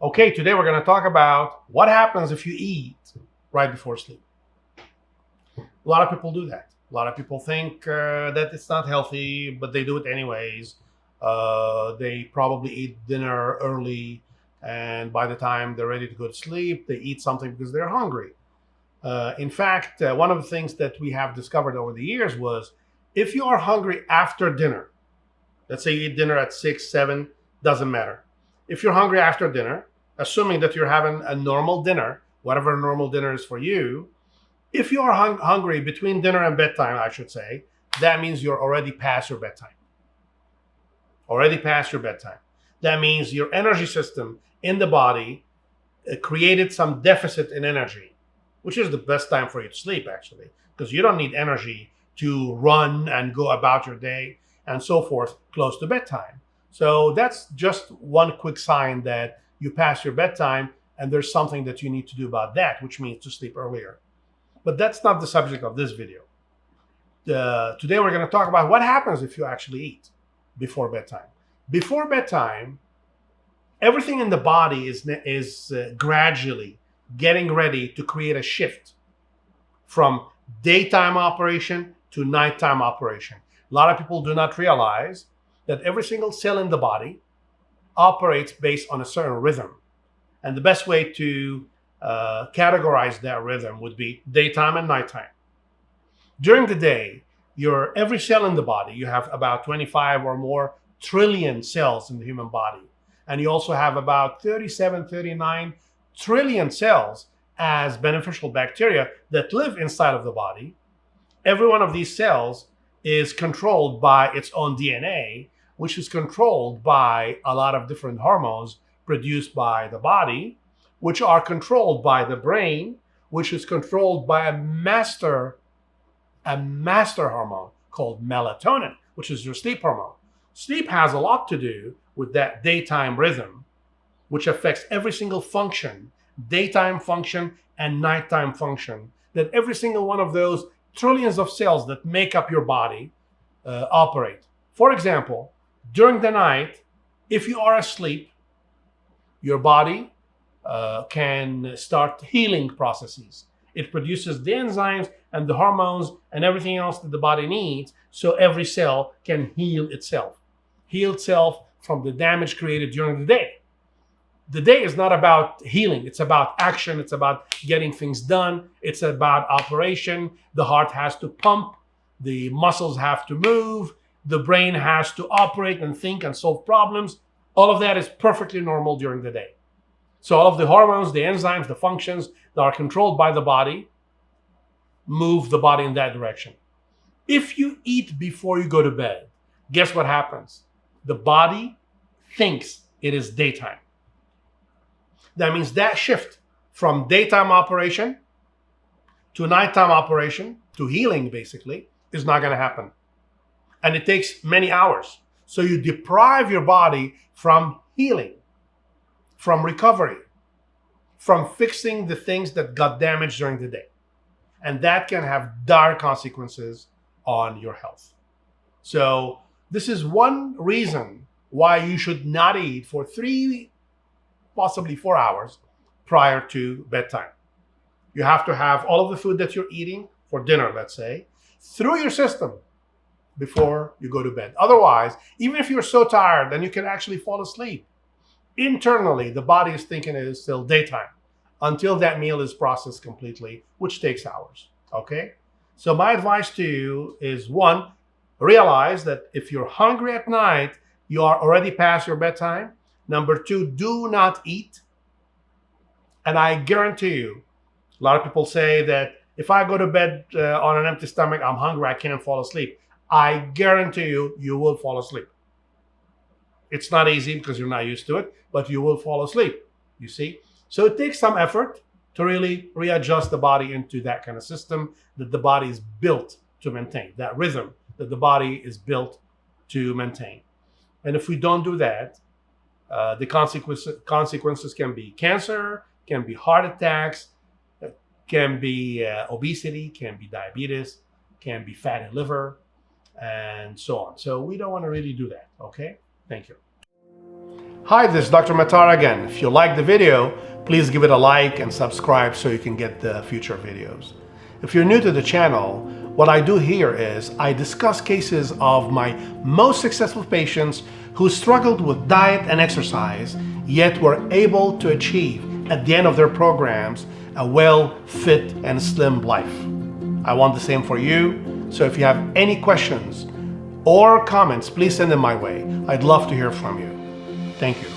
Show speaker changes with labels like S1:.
S1: Okay, today we're going to talk about what happens if you eat right before sleep. A lot of people do that. A lot of people think that it's not healthy, but they do it anyways. They probably eat dinner early, and by the time they're ready to go to sleep, they eat something because they're hungry. In fact, one of the things that we have discovered over the years was if you are hungry after dinner, let's say you eat dinner at 6, 7, doesn't matter. If you're hungry after dinner, assuming that you're having a normal dinner, whatever normal dinner is for you, if you are hungry between dinner and bedtime, I should say, that means you're already past your bedtime. Already past your bedtime. That means your energy system in the body created some deficit in energy, which is the best time for you to sleep, actually, because you don't need energy to run and go about your day and so forth close to bedtime. So that's just one quick sign that you pass your bedtime and there's something that you need to do about that, which means to sleep earlier. But that's not the subject of this video. Today we're going to talk about what happens if you actually eat before bedtime. Before bedtime, everything in the body is gradually getting ready to create a shift from daytime operation to nighttime operation. A lot of people do not realize that every single cell in the body operates based on a certain rhythm. And the best way to categorize that rhythm would be daytime and nighttime. During the day, every cell in the body, you have about 25 or more trillion cells in the human body. And you also have about 37, 39 trillion cells as beneficial bacteria that live inside of the body. Every one of these cells is controlled by its own DNA, which is controlled by a lot of different hormones produced by the body, which are controlled by the brain, which is controlled by a master hormone called melatonin, which is your sleep hormone. Sleep has a lot to do with that daytime rhythm, which affects every single function, daytime function and nighttime function, that every single one of those trillions of cells that make up your body operate. For example, during the night, if you are asleep, your body can start healing processes. It produces the enzymes and the hormones and everything else that the body needs so every cell can heal itself. Heal itself from the damage created during the day. The day is not about healing. It's about action. It's about getting things done. It's about operation. The heart has to pump. The muscles have to move. The brain has to operate and think and solve problems. All of that is perfectly normal during the day. So all of the hormones, the enzymes, the functions that are controlled by the body move the body in that direction. If you eat before you go to bed, guess what happens? The body thinks it is daytime. That means that shift from daytime operation to nighttime operation, to healing basically, is not going to happen. And it takes many hours. So you deprive your body from healing, from recovery, from fixing the things that got damaged during the day. And that can have dire consequences on your health. So this is one reason why you should not eat for 3, possibly 4 hours prior to bedtime. You have to have all of the food that you're eating for dinner, let's say, through your system before you go to bed. Otherwise, even if you're so tired, then you can actually fall asleep. Internally, the body is thinking it is still daytime until that meal is processed completely, which takes hours. Okay? So my advice to you is, one, realize that if you're hungry at night, you are already past your bedtime. Number 2, do not eat. And I guarantee you, a lot of people say that if I go to bed on an empty stomach, I'm hungry, I can't fall asleep. I guarantee you, you will fall asleep. It's not easy because you're not used to it, but you will fall asleep, you see? So it takes some effort to really readjust the body into that kind of system that the body is built to maintain, that rhythm that the body is built to maintain. And if we don't do that, the consequences can be cancer, can be heart attacks, can be obesity, can be diabetes, can be fatty liver, and so on. So we don't want to really do that, okay? Thank you. Hi, this is Dr. Matar again. If you like the video, please give it a like and subscribe so you can get the future videos. If you're new to the channel, what I do here is I discuss cases of my most successful patients who struggled with diet and exercise, yet were able to achieve at the end of their programs a well, fit, and slim life. I want the same for you, so if you have any questions or comments, please send them my way. I'd love to hear from you. Thank you.